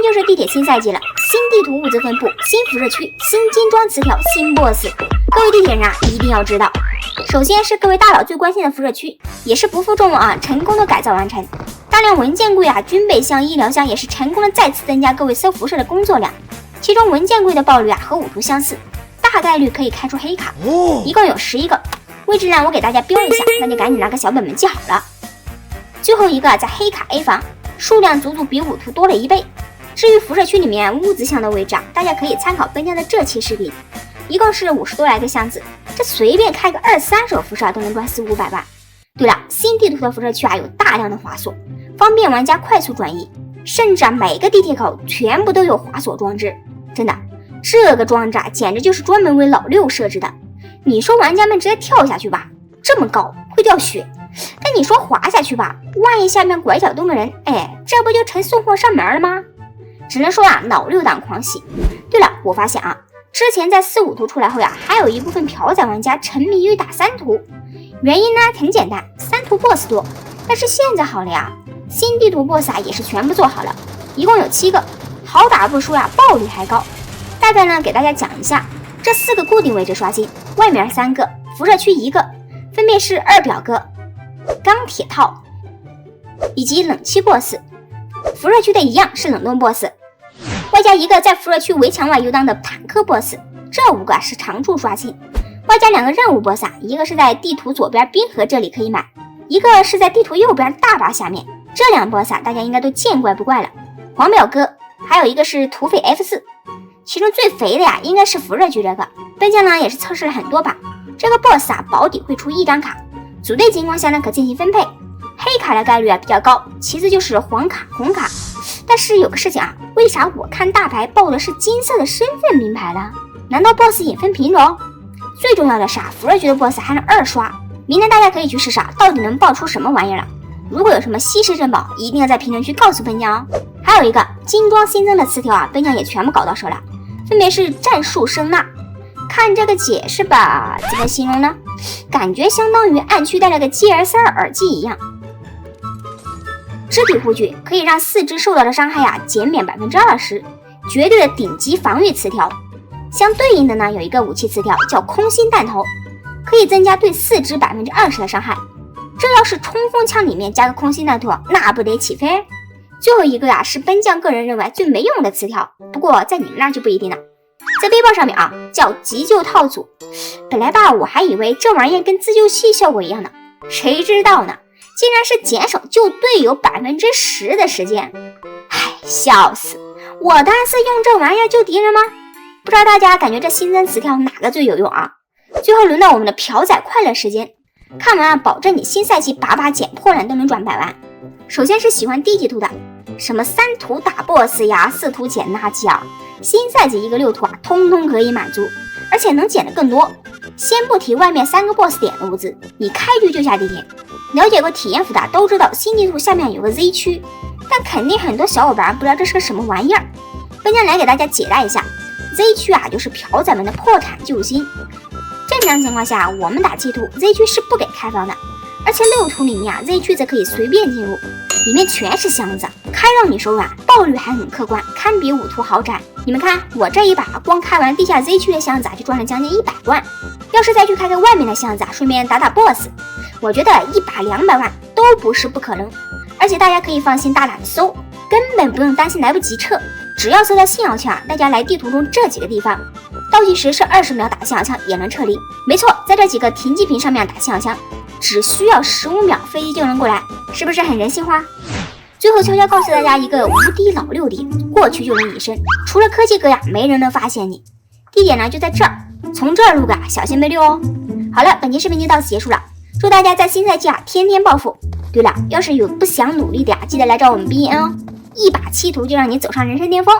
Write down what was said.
天就是地铁新赛季了，新地图物资分布，新辐射区，新金装词条，新 BOSS。各位地铁人啊，一定要知道。首先是各位大佬最关心的辐射区，也是不负众望啊，成功的改造完成。大量文件柜啊、军备箱、医疗箱也是成功的再次增加各位搜辐射的工作量。其中文件柜的爆率啊和五图相似，大概率可以开出黑卡，一共有11个。位置呢我给大家标一下，那就赶紧拿个小本本记好了。最后一个在黑卡 A 房，数量足足比五图多了1倍。至于辐射区里面物资箱的位置啊，大家可以参考本家的这期视频，一共是50多来个箱子，这随便开个2-3手辐射都能赚400-500万。对了，新地图的辐射区啊有大量的滑索，方便玩家快速转移，甚至啊每个地铁口全部都有滑索装置。真的，这个装置啊简直就是专门为老六设置的。你说玩家们直接跳下去吧，这么高会掉血，但你说滑下去吧，万一下面拐角动个人，这不就成送货上门了吗？只能说啊老六党狂喜。对了，我发现啊之前在4、5图出来后呀，还有一部分朴仔玩家沉迷于打3图，原因呢很简单，3图 BOSS 多。但是现在好了呀，新地图 BOSS 啊也是全部做好了，一共有7个，好打不输呀，爆率还高。大概呢给大家讲一下，这4个固定位置刷新，外面3个，辐射区1个，分别是2表哥、钢铁套以及冷气 BOSS。辐射区的一样是冷冻 BOSS， 外加1个在辐射区围墙外游荡的坦克 BOSS。这5个是常驻刷新，外加2个任务 BOSS 啊，一个是在地图左边冰河这里可以买，一个是在地图右边大坝下面。这2个 BOSS 啊大家应该都见怪不怪了。黄表哥还有一个是土匪 F4， 其中最肥的呀应该是辐射区这个，本家呢也是测试了很多把。这个 BOSS 啊保底会出1张卡，组队情况下呢可进行分配，黑卡的概率啊比较高，其次就是黄卡、红卡。但是有个事情啊，为啥我看大牌报的是金色的身份名牌了？难道 BOSS 也分品种？最重要的是啊，辐射区的 BOSS 还能2刷，明天大家可以去试试到底能爆出什么玩意儿了。如果有什么稀世珍宝，一定要在评论区告诉本将哦。还有一个金装新增的词条啊，本将也全部搞到手了，分别是战术声呐。看这个解释吧，怎么形容呢？感觉相当于暗区带了个 GS2 耳机一样。肢体护具可以让4肢受到的伤害呀减免20%，绝对的顶级防御词条。相对应的呢，有一个武器词条叫空心弹头，可以增加对4肢20%的伤害。这要是冲锋枪里面加个空心弹头，那不得起飞？最后一个呀是本将个人认为最没用的词条，不过在你们那就不一定了。在背包上面啊叫急救套组，本来吧我还以为这玩意跟自救器效果一样的，谁知道呢？竟然是减少救队友10%的时间，笑死！我当然是用这玩意儿救敌人吗？不知道大家感觉这新增词条哪个最有用啊？最后轮到我们的朴仔快乐时间，看完啊，保证你新赛季把捡破烂都能赚100万。首先是喜欢低级图的，什么3图打 BOSS 呀、4图捡垃圾啊，新赛季一个6图啊，通通可以满足，而且能捡的更多。先不提外面3个 BOSS 点的物资，你开局就下地铁。了解过体验服的都知道，新地图下面有个 Z 区，但肯定很多小伙伴不知道这是个什么玩意儿。本将来给大家解答一下 ，Z 区啊就是朴仔们的破产救星。正常情况下，我们打7图 Z 区是不给开放的，而且6图里面啊 Z 区则可以随便进入，里面全是箱子，开让你手软，爆率还很客观，堪比5图豪宅。你们看我这一把光开完地下 Z 区的箱子啊，就赚了将近100万。要是再去开个外面的箱子啊，顺便打 BOSS， 我觉得1把200万都不是不可能。而且大家可以放心大胆的搜，根本不用担心来不及撤，只要搜到信号枪，大家来地图中这几个地方，倒计时是20秒打信号枪也能撤离。没错，在这几个停机坪上面打信号枪，只需要15秒飞机就能过来，是不是很人性化？最后悄悄告诉大家一个无敌老六点，过去就能隐身，除了科技哥呀，没人能发现你。地点呢就在这儿，从这儿路过小心被溜哦。好了，本期视频就到此结束了，祝大家在新赛季啊天天暴富。对了，要是有不想努力的呀，记得来找我们 BN 哦，1把7图就让你走上人生巅峰。